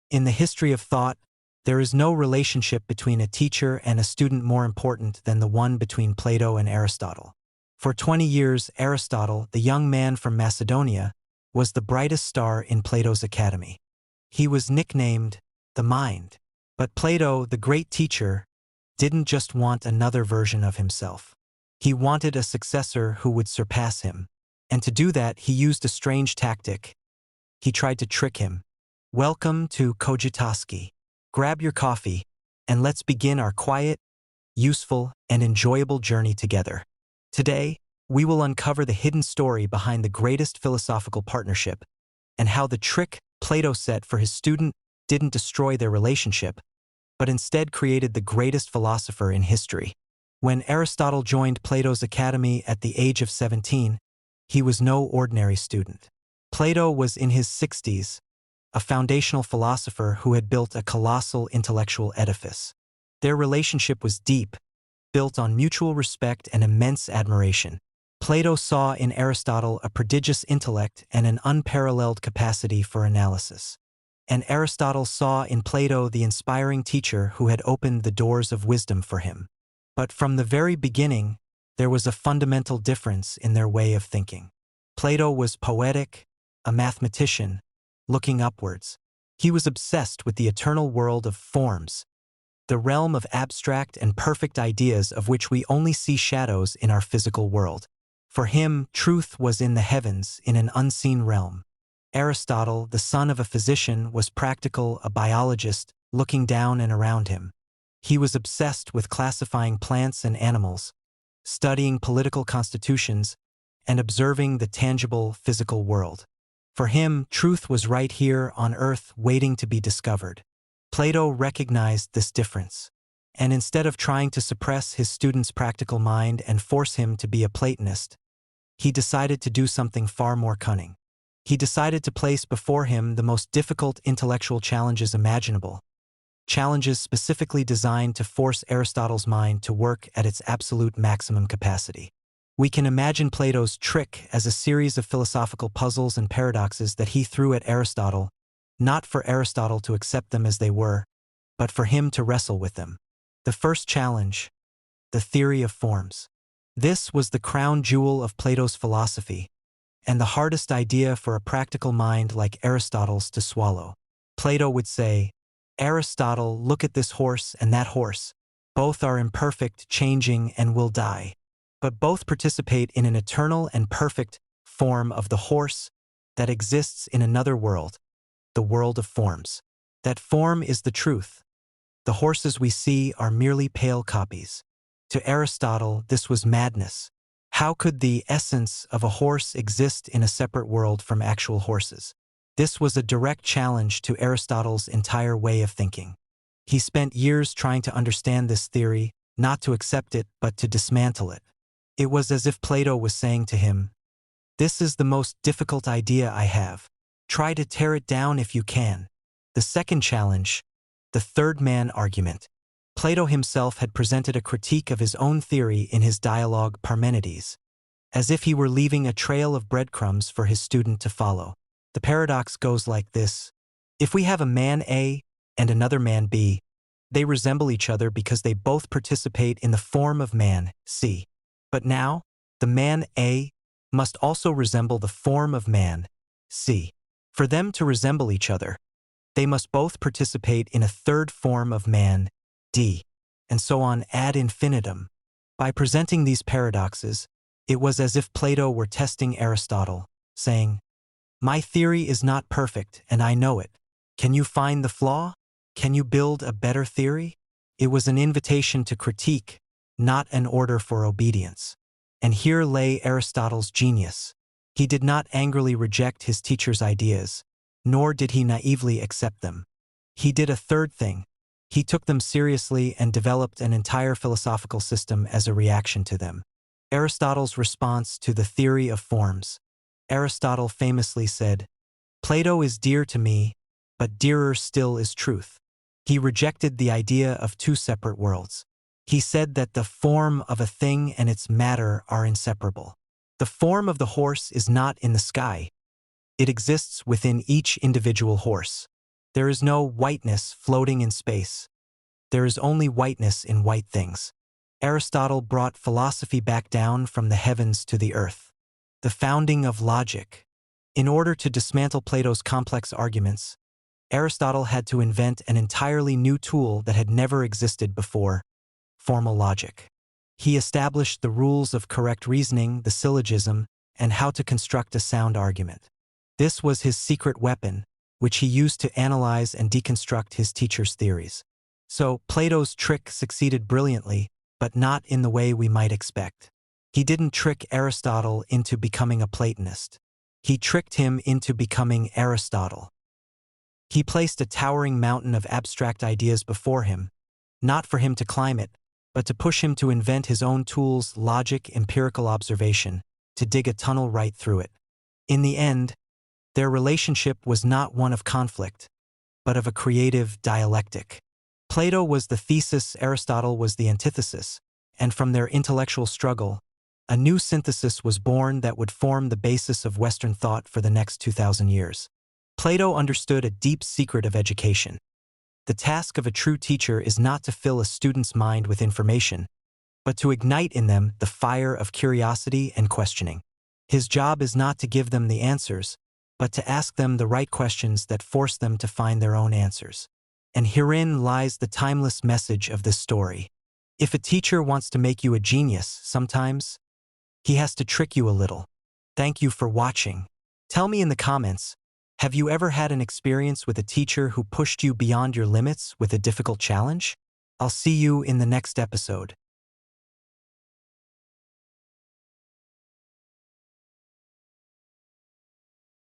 In the history of thought, there is no relationship between a teacher and a student more important than the one between Plato and Aristotle. For 20 years, Aristotle, the young man from Macedonia, was the brightest star in Plato's academy. He was nicknamed the Mind. But Plato, the great teacher, didn't just want another version of himself. He wanted a successor who would surpass him. And to do that, he used a strange tactic. He tried to trick him. Welcome to Kojitaski. Grab your coffee, and let's begin our quiet, useful, and enjoyable journey together. Today, we will uncover the hidden story behind the greatest philosophical partnership and how the trick Plato set for his student didn't destroy their relationship, but instead created the greatest philosopher in history. When Aristotle joined Plato's academy at the age of 17, he was no ordinary student. Plato was in his 60s, a foundational philosopher who had built a colossal intellectual edifice. Their relationship was deep, built on mutual respect and immense admiration. Plato saw in Aristotle a prodigious intellect and an unparalleled capacity for analysis. And Aristotle saw in Plato the inspiring teacher who had opened the doors of wisdom for him. But from the very beginning, there was a fundamental difference in their way of thinking. Plato was poetic, a mathematician, looking upwards. He was obsessed with the eternal world of forms, the realm of abstract and perfect ideas of which we only see shadows in our physical world. For him, truth was in the heavens, in an unseen realm. Aristotle, the son of a physician, was practical, a biologist, looking down and around him. He was obsessed with classifying plants and animals, studying political constitutions, and observing the tangible physical world. For him, truth was right here on earth, waiting to be discovered. Plato recognized this difference, and instead of trying to suppress his student's practical mind and force him to be a Platonist, he decided to do something far more cunning. He decided to place before him the most difficult intellectual challenges imaginable, challenges specifically designed to force Aristotle's mind to work at its absolute maximum capacity. We can imagine Plato's trick as a series of philosophical puzzles and paradoxes that he threw at Aristotle, not for Aristotle to accept them as they were, but for him to wrestle with them. The first challenge, the theory of forms. This was the crown jewel of Plato's philosophy, and the hardest idea for a practical mind like Aristotle's to swallow. Plato would say, "Aristotle, look at this horse and that horse. Both are imperfect, changing, and will die. But both participate in an eternal and perfect form of the horse that exists in another world, the world of forms. That form is the truth. The horses we see are merely pale copies." To Aristotle, this was madness. How could the essence of a horse exist in a separate world from actual horses? This was a direct challenge to Aristotle's entire way of thinking. He spent years trying to understand this theory, not to accept it, but to dismantle it. It was as if Plato was saying to him, "This is the most difficult idea I have. Try to tear it down if you can." The second challenge, the third man argument. Plato himself had presented a critique of his own theory in his dialogue Parmenides, as if he were leaving a trail of breadcrumbs for his student to follow. The paradox goes like this. If we have a man A and another man B, they resemble each other because they both participate in the form of man C. But now, the man A must also resemble the form of man C. For them to resemble each other, they must both participate in a third form of man D, and so on ad infinitum. By presenting these paradoxes, it was as if Plato were testing Aristotle, saying, "My theory is not perfect, and I know it. Can you find the flaw? Can you build a better theory?" It was an invitation to critique, not an order for obedience. And here lay Aristotle's genius. He did not angrily reject his teacher's ideas, nor did he naively accept them. He did a third thing. He took them seriously and developed an entire philosophical system as a reaction to them. Aristotle's response to the theory of forms. Aristotle famously said, "Plato is dear to me, but dearer still is truth." He rejected the idea of two separate worlds. He said that the form of a thing and its matter are inseparable. The form of the horse is not in the sky. It exists within each individual horse. There is no whiteness floating in space. There is only whiteness in white things. Aristotle brought philosophy back down from the heavens to the earth. The founding of logic. In order to dismantle Plato's complex arguments, Aristotle had to invent an entirely new tool that had never existed before: formal logic. He established the rules of correct reasoning, the syllogism, and how to construct a sound argument. This was his secret weapon, which he used to analyze and deconstruct his teacher's theories. So, Plato's trick succeeded brilliantly, but not in the way we might expect. He didn't trick Aristotle into becoming a Platonist. He tricked him into becoming Aristotle. He placed a towering mountain of abstract ideas before him, not for him to climb it, but to push him to invent his own tools: logic, empirical observation, to dig a tunnel right through it. In the end, their relationship was not one of conflict, but of a creative dialectic. Plato was the thesis, Aristotle was the antithesis, and from their intellectual struggle, a new synthesis was born that would form the basis of Western thought for the next 2,000 years. Plato understood a deep secret of education. The task of a true teacher is not to fill a student's mind with information, but to ignite in them the fire of curiosity and questioning. His job is not to give them the answers, but to ask them the right questions that force them to find their own answers. And herein lies the timeless message of this story. If a teacher wants to make you a genius, sometimes he has to trick you a little. Thank you for watching. Tell me in the comments, have you ever had an experience with a teacher who pushed you beyond your limits with a difficult challenge? I'll see you in the next episode.